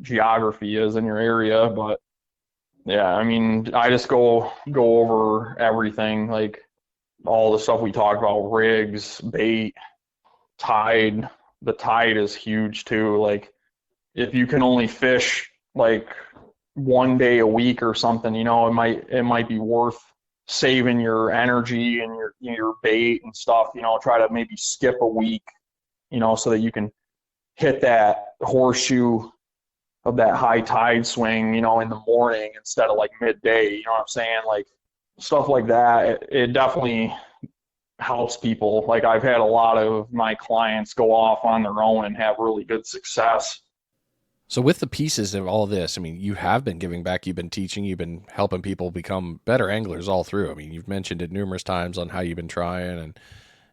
geography is in your area. But yeah, I mean, I just go over everything, like all the stuff we talked about, rigs, bait, tide. The tide is huge too. Like if you can only fish like one day a week or something, it might be worth saving your energy and your bait and stuff, try to maybe skip a week, so that you can hit that horseshoe of that high tide swing, in the morning instead of like midday, you know what I'm saying? Like stuff like that, it definitely helps people. Like I've had a lot of my clients go off on their own and have really good success. So with the pieces of all this, I mean, you have been giving back, you've been teaching, you've been helping people become better anglers all through. I mean, you've mentioned it numerous times on how you've been trying, and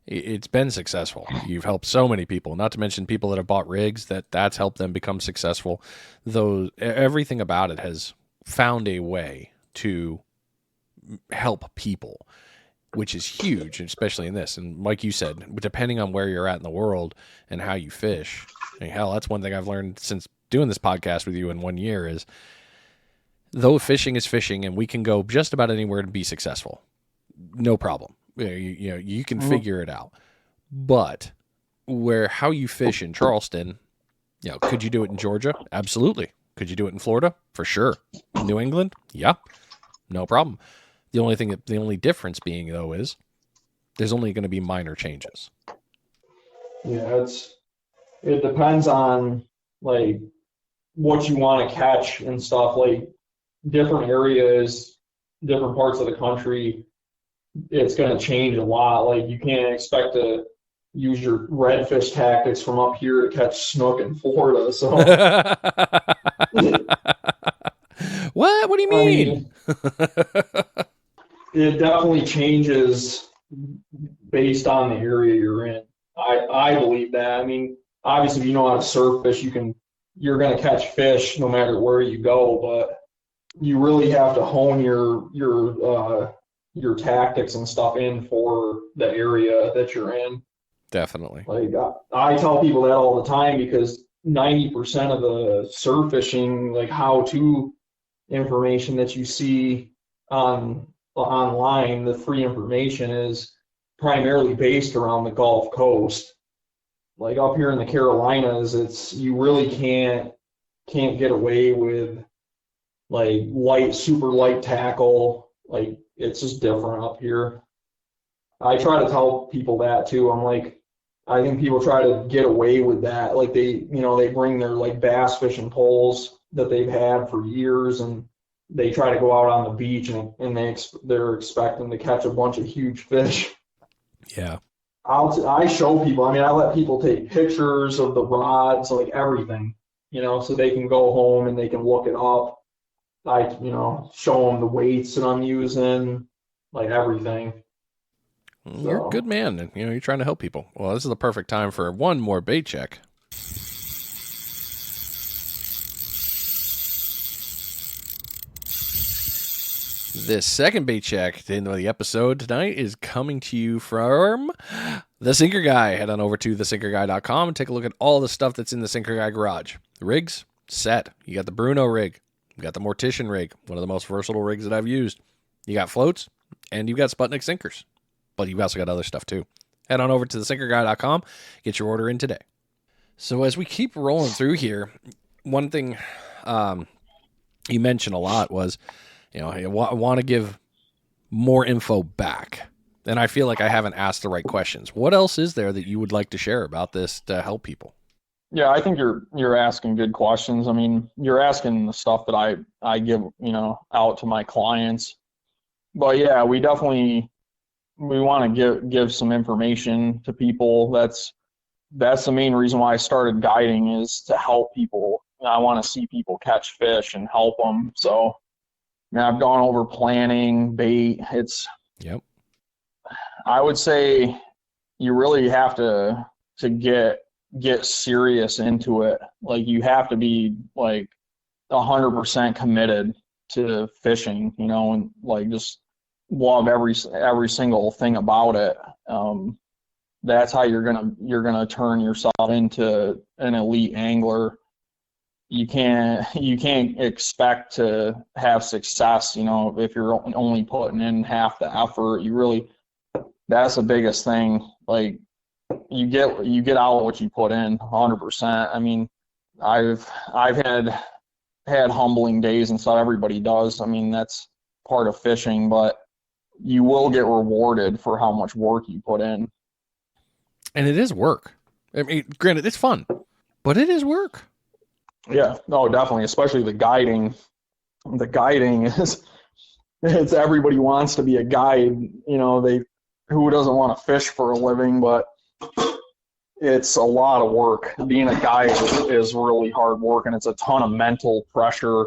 it's been successful. You've helped so many people, not to mention people that have bought rigs that's helped them become successful. Though everything about it has found a way to help people, which is huge, especially in this. And like you said, depending on where you're at in the world and how you fish, I mean, hell, that's one thing I've learned since doing this podcast with you in 1 year is, though fishing is fishing and we can go just about anywhere to be successful, no problem. You can figure it out. But how you fish in Charleston, could you do it in Georgia? Absolutely. Could you do it in Florida? For sure. New England? Yeah. No problem. The only difference being, though, is there's only going to be minor changes. Yeah, it depends on like what you want to catch and stuff. Like different areas, different parts of the country, it's going to change a lot. Like you can't expect to use your redfish tactics from up here to catch snook in Florida. So What do you mean? It definitely changes based on the area you're in. I believe that. I mean, obviously, if you know how to surf fish, you're going to catch fish no matter where you go. But you really have to hone your tactics and stuff in for the area that you're in. Definitely. Like I tell people that all the time because 90% of the surf fishing, like how-to information that you see online, the free information is primarily based around the Gulf Coast. Like up here in the Carolinas, you really can't get away with like super light tackle. Like it's just different up here. I try to tell people that too. I'm like, I think people try to get away with that. Like they bring their like bass fishing poles that they've had for years and they try to go out on the beach and they're expecting to catch a bunch of huge fish. Yeah. I show people, I mean, I let people take pictures of the rods, like everything, so they can go home and they can look it up. I, show them the weights that I'm using, like everything. You're a good man, and you're trying to help people. Well, this is the perfect time for one more bait check. This second bait check at the end of the episode tonight is coming to you from The Sinker Guy. Head on over to thesinkerguy.com and take a look at all the stuff that's in the Sinker Guy garage. The rigs, set. You got the Bruno rig. You got the Mortician rig, one of the most versatile rigs that I've used. You got floats, and you've got Sputnik Sinkers. But you've also got other stuff too. Head on over to thesinkerguy.com. Get your order in today. So as we keep rolling through here, one thing you mentioned a lot was, I want to give more info back. And I feel like I haven't asked the right questions. What else is there that you would like to share about this to help people? Yeah, I think you're asking good questions. I mean, you're asking the stuff that I give, out to my clients. But yeah, we want to give some information to people. That's the main reason why I started guiding, is to help people. I want to see people catch fish and help them. So I've gone over planning, bait. Yep. I would say you really have to get serious into it. Like you have to be like 100% committed to fishing, and like just love every single thing about it. That's how you're gonna turn yourself into an elite angler. You can't expect to have success, if you're only putting in half the effort. That's the biggest thing. Like, you get out what you put in 100%. I mean, I've had humbling days and stuff. Everybody does. I mean, that's part of fishing, but you will get rewarded for how much work you put in. And it is work. I mean, granted, it's fun, but it is work. Yeah, no, definitely, especially the guiding. The guiding it's everybody wants to be a guide, who doesn't want to fish for a living, but it's a lot of work. Being a guide is really hard work, and it's a ton of mental pressure.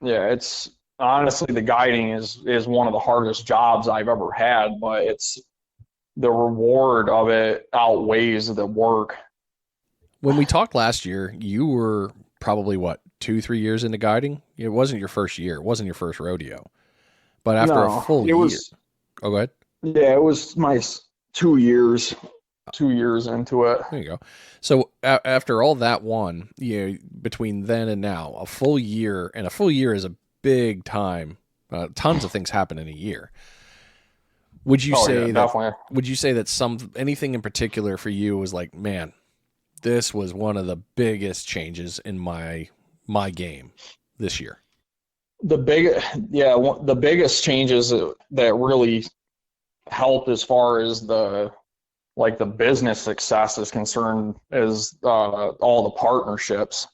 Yeah, it's honestly, the guiding is one of the hardest jobs I've ever had, but it's the reward of it outweighs the work. When we talked last year, you were probably, 2-3 years into guiding? It wasn't your first year. It wasn't your first rodeo. But after a full year. Oh, go ahead. Yeah, it was my 2 years. 2 years into it. There you go. So after all that between then and now, a full year is a big time. Tons of things happen in a year. Would you say that anything in particular for you was like, man, this was one of the biggest changes in my game this year? The biggest changes that really helped as far as the business success is concerned is all the partnerships,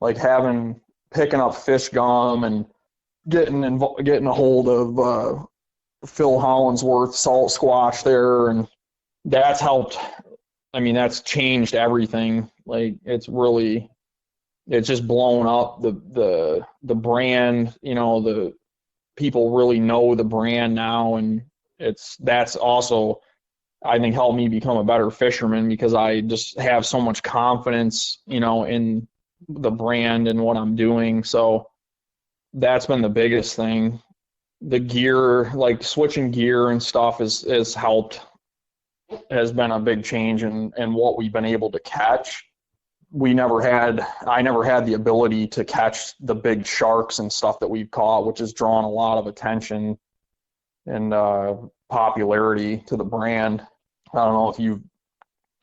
like picking up Fish Gum and getting a hold of Phil Hollinsworth Salt Squash there, and that's helped. I mean, that's changed everything. Like, it's just blown up the brand. The people really know the brand now, and that's also, I think, helped me become a better fisherman, because I just have so much confidence, in the brand and what I'm doing. So that's been the biggest thing. The gear, like switching gear and stuff, has been a big change in what we've been able to catch. I never had the ability to catch the big sharks and stuff that we've caught, which has drawn a lot of attention and popularity to the brand. I don't know if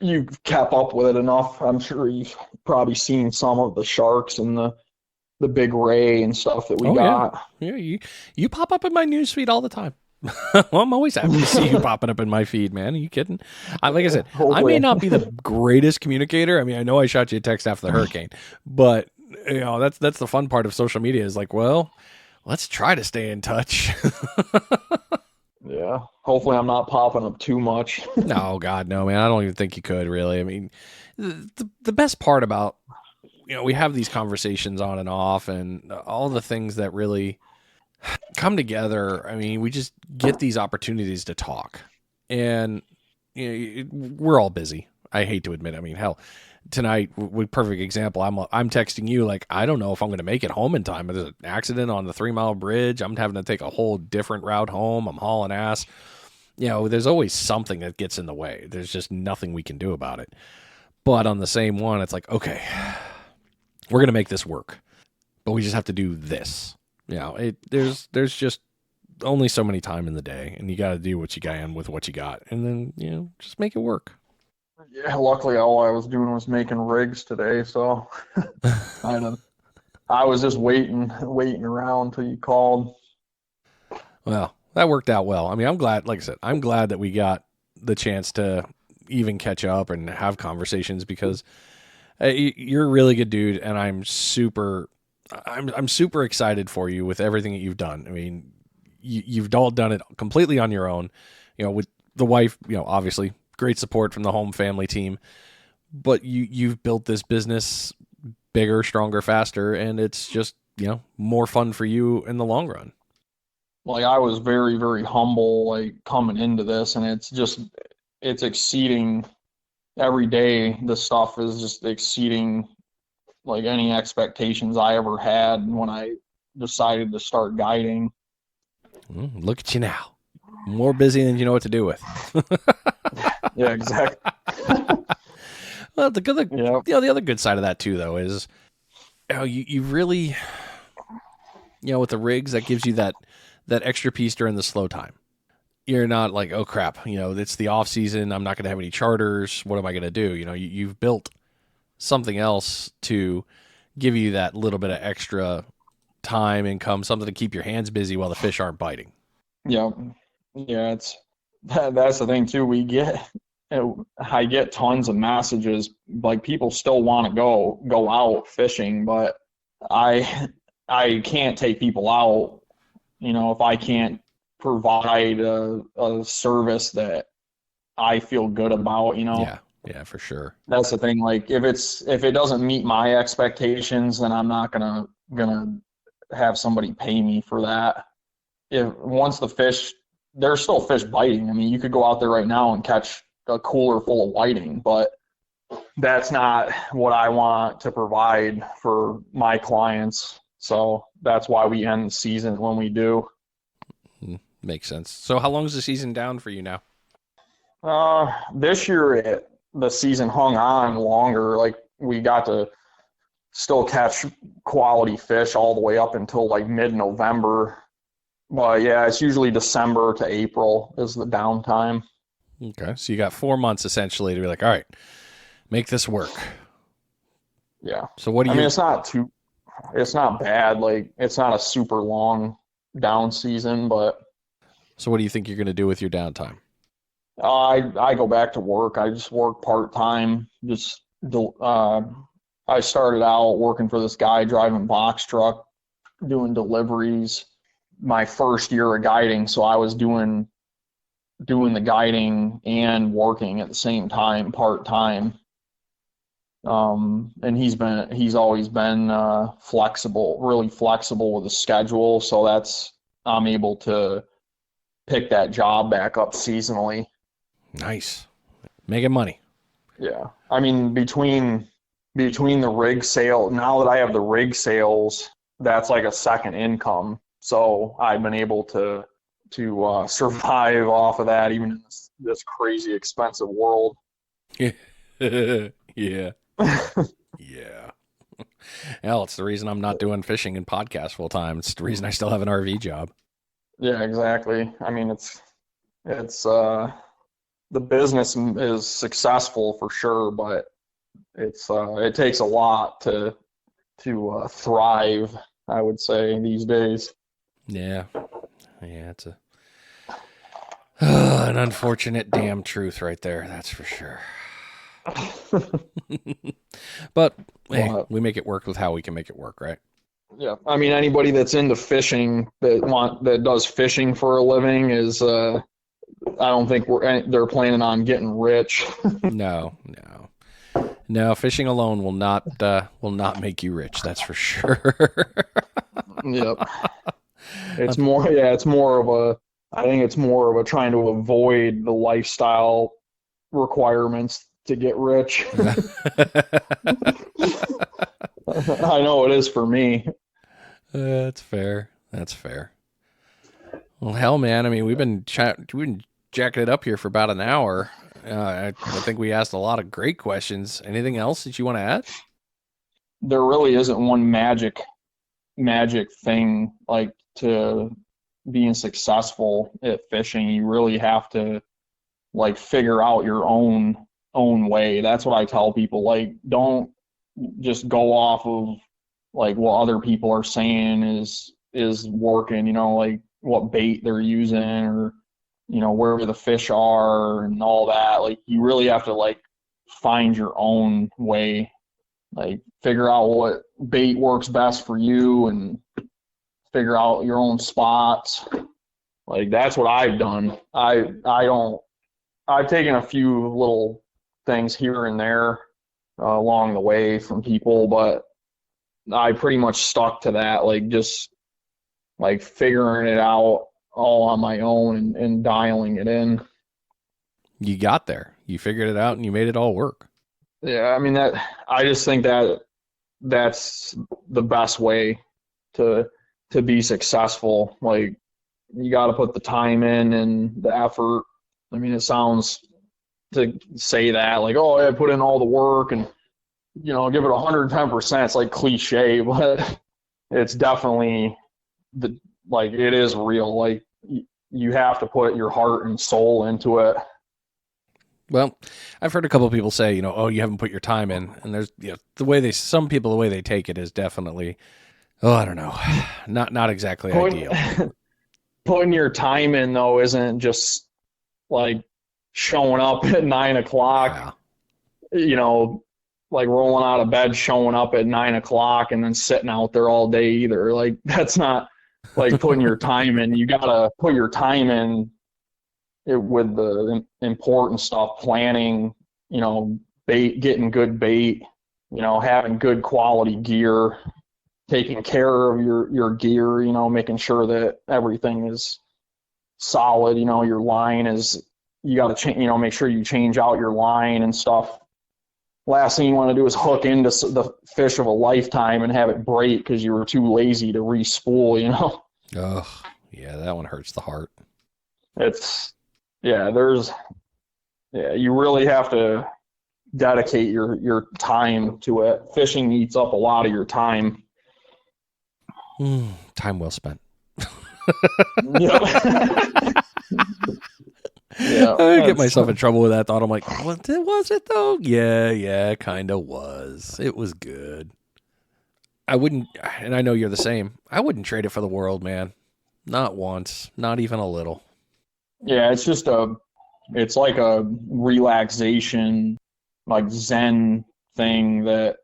you've kept up with it enough. I'm sure you've probably seen some of the sharks and the big ray and stuff that we got. Yeah, you pop up in my news feed all the time. Well, I'm always happy to see you popping up in my feed, man. Are you kidding? Like I said, I may not be the greatest communicator. I mean, I know I shot you a text after the hurricane, but that's the fun part of social media, is like, well, let's try to stay in touch. Yeah. Hopefully I'm not popping up too much. No, God, no, man. I don't even think you could, really. I mean, the best part about, we have these conversations on and off, and all the things that really come together. I mean, we just get these opportunities to talk, and we're all busy. I hate to admit it. I mean, hell, tonight, with perfect example, I'm texting you like, I don't know if I'm going to make it home in time. There's an accident on the 3 Mile Bridge. I'm having to take a whole different route home. I'm hauling ass. There's always something that gets in the way. There's just nothing we can do about it. But on the same one, it's like, okay, we're going to make this work, but we just have to do this. There's just only so many time in the day, and you got to do what you can with what you got, and then, just make it work. Yeah, luckily all I was doing was making rigs today, so I was just waiting around till you called. Well, that worked out well. I mean, I'm glad, like I said, I'm glad that we got the chance to even catch up and have conversations, because you're a really good dude, and I'm super excited for you with everything that you've done. I mean, you've all done it completely on your own, with the wife, obviously great support from the home family team, but you've built this business bigger, stronger, faster, and it's just, more fun for you in the long run. Like, I was very, very humble, like, coming into this, and it's exceeding every day. The stuff is just exceeding like any expectations I ever had when I decided to start guiding. Look at you now. More busy than you know what to do with. Yeah, exactly. Well, the Yep. the other good side of that too, though, is you really, with the rigs, that gives you that extra piece during the slow time. You're not like, oh crap, it's the off season. I'm not going to have any charters. What am I going to do? You've built something else to give you that little bit of extra time, income, something to keep your hands busy while the fish aren't biting. Yep. Yeah, that's the thing too. I get tons of messages, like people still want to go out fishing, but I can't take people out, if I can't provide a service that I feel good about. Yeah, for sure. That's the thing. Like if it doesn't meet my expectations, then I'm not gonna have somebody pay me for that. If once there's still fish biting. I mean, you could go out there right now and catch a cooler full of whiting, but that's not what I want to provide for my clients. So that's why we end the season when we do. Makes sense. So how long is the season down for you now? This year the season hung on longer. Like we got to still catch quality fish all the way up until like mid-November. But yeah, it's usually December to April is the downtime. Okay, so you got 4 months essentially to be like, all right, make this work. Yeah. So what do you? I mean, it's not bad. Like it's not a super long down season, but. So what do you think you're going to do with your downtime? I go back to work. I just work part-time. I started out working for this guy driving box truck, doing deliveries my first year of guiding. So I was doing the guiding and working at the same time, part-time. And he's always been flexible, really flexible with the schedule. So I'm able to pick that job back up seasonally. Nice. Making money. Yeah. I mean, between the rig sale, now that I have the rig sales, that's like a second income. So I've been able to survive off of that, even in this crazy expensive world. Yeah. Yeah. Hell, it's the reason I'm not doing fishing and podcast full time. It's the reason I still have an RV job. Yeah, exactly. I mean, it's the business is successful for sure, but it takes a lot to thrive, I would say, these days. Yeah, it's an unfortunate damn truth right there. That's for sure. But hey, we make it work with how we can make it work, right? Yeah, I mean, anybody that's into fishing that does fishing for a living is I don't think they're planning on getting rich. No. Fishing alone will not make you rich. That's for sure. Yep. I think it's more of a trying to avoid the lifestyle requirements to get rich. I know it is for me. That's fair. Well, hell, man. I mean, we've been jacking it up here for about an hour. I think we asked a lot of great questions. Anything else that you want to add? There really isn't one magic thing like to being successful at fishing. You really have to like figure out your own way. That's what I tell people. Like, don't just go off of like what other people are saying is working, like what bait they're using or where the fish are and all that. Like you really have to like find your own way, like figure out what bait works best for you and figure out your own spots. Like that's what I've done. I've taken a few little things here and there along the way from people, but I pretty much stuck to that, like just like figuring it out all on my own and dialing it in. You got there. You figured it out and you made it all work. Yeah, I mean I just think that's the best way to be successful. Like you got to put the time in and the effort. I mean, it sounds to say that like, oh, I put in all the work and, you know, give it 110%. It's like cliche, but it's definitely like it is real. Like you have to put your heart and soul into it. Well, I've heard a couple of people say, you know, oh, you haven't put your time in, and there's, you know, some people, the way they take it is definitely, oh, I don't know, not exactly ideal. Putting your time in though isn't just like showing up at 9 o'clock, you know, like rolling out of bed, showing up at 9 o'clock and then sitting out there all day either. Like that's not like putting your time in. You gotta put your time in with the important stuff, planning, you know, bait, getting good bait, you know, having good quality gear, taking care of your gear, you know, making sure that everything is solid. You know, your line is, you got to change, you know, make sure you change out your line and stuff. Last thing you want to do is hook into the fish of a lifetime and have it break because you were too lazy to re-spool, you know? Oh, yeah, that one hurts the heart. You really have to dedicate your time to it. Fishing eats up a lot of your time. Time well spent. Yeah, I get myself in trouble with that thought. I'm like, was it though? Yeah, kind of was. It was good. I wouldn't, and I know you're the same. I wouldn't trade it for the world, man. Not once. Not even a little. Yeah, it's like a relaxation, like Zen thing that,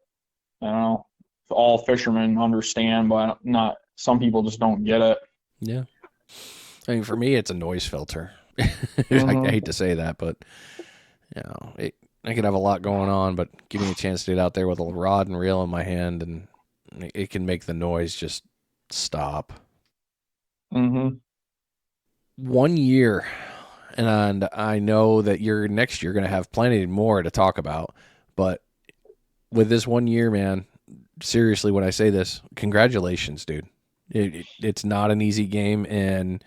I don't know, all fishermen understand, but not, some people just don't get it. Yeah. I mean, for me, it's a noise filter. I hate to say that, but you know, I could have a lot going on, but give me a chance to get out there with a rod and reel in my hand, and it can make the noise just stop. 1 year, and I know that next year going to have plenty more to talk about, but with this 1 year, man, seriously, when I say this, congratulations, dude. It's not an easy game, and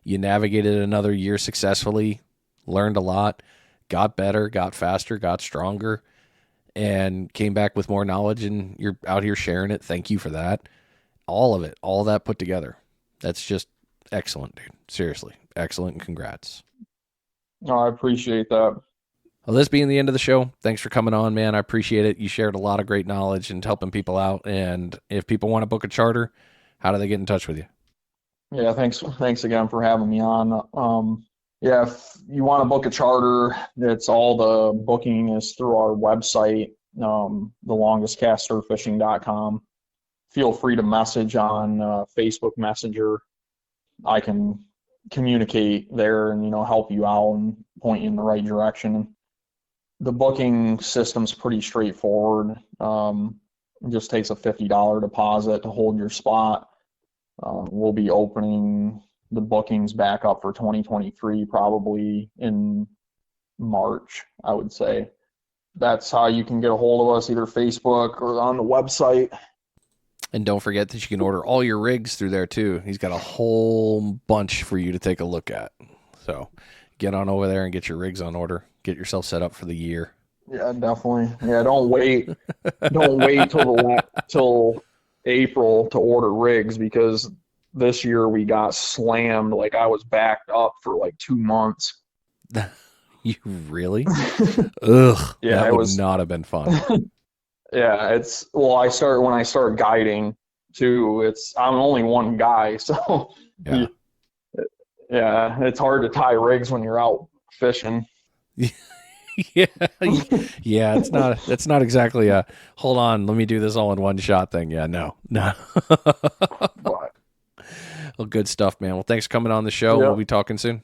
you navigated another year successfully, learned a lot, got better, got faster, got stronger, and came back with more knowledge, and you're out here sharing it. Thank you for that. All of it, all that put together. That's just excellent, dude. Seriously, excellent, and congrats. No, I appreciate that. Well, this being the end of the show, thanks for coming on, man. I appreciate it. You shared a lot of great knowledge and helping people out, and if people want to book a charter, how do they get in touch with you? Yeah, thanks again for having me on. Yeah, if you want to book a charter, it's all the booking is through our website, TheLongestCastSurfFishing.com. Feel free to message on Facebook Messenger. I can communicate there and, you know, help you out and point you in the right direction. The booking system's pretty straightforward. It just takes a $50 deposit to hold your spot. We'll be opening the bookings back up for 2023 probably in March, I would say. That's how you can get a hold of us, either Facebook or on the website. And don't forget that you can order all your rigs through there too. He's got a whole bunch for you to take a look at. So get on over there and get your rigs on order. Get yourself set up for the year. Yeah, definitely. Yeah, don't wait. Don't wait till April to order rigs, because this year we got slammed. Like I was backed up for like 2 months. You really? Ugh. Yeah, that would not have been fun. Yeah, when I start guiding too, I'm only one guy, so yeah, it's hard to tie rigs when you're out fishing. Yeah, it's not exactly a hold on, let me do this all in one shot thing. Yeah, no. But, well, good stuff, man. Well, thanks for coming on the show. Yep. We'll be talking soon.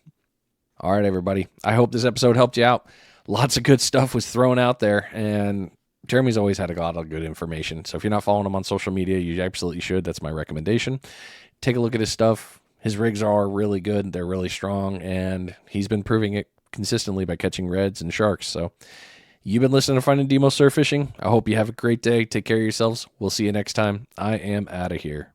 All right, everybody. I hope this episode helped you out. Lots of good stuff was thrown out there, and Jeremy's always had a lot of good information. So if you're not following him on social media, you absolutely should. That's my recommendation. Take a look at his stuff. His rigs are really good. They're really strong, and he's been proving it consistently by catching reds and sharks. So you've been listening to Finding Demo Surf Fishing. I hope you have a great day. Take care of yourselves. We'll see you next time. I am out of here.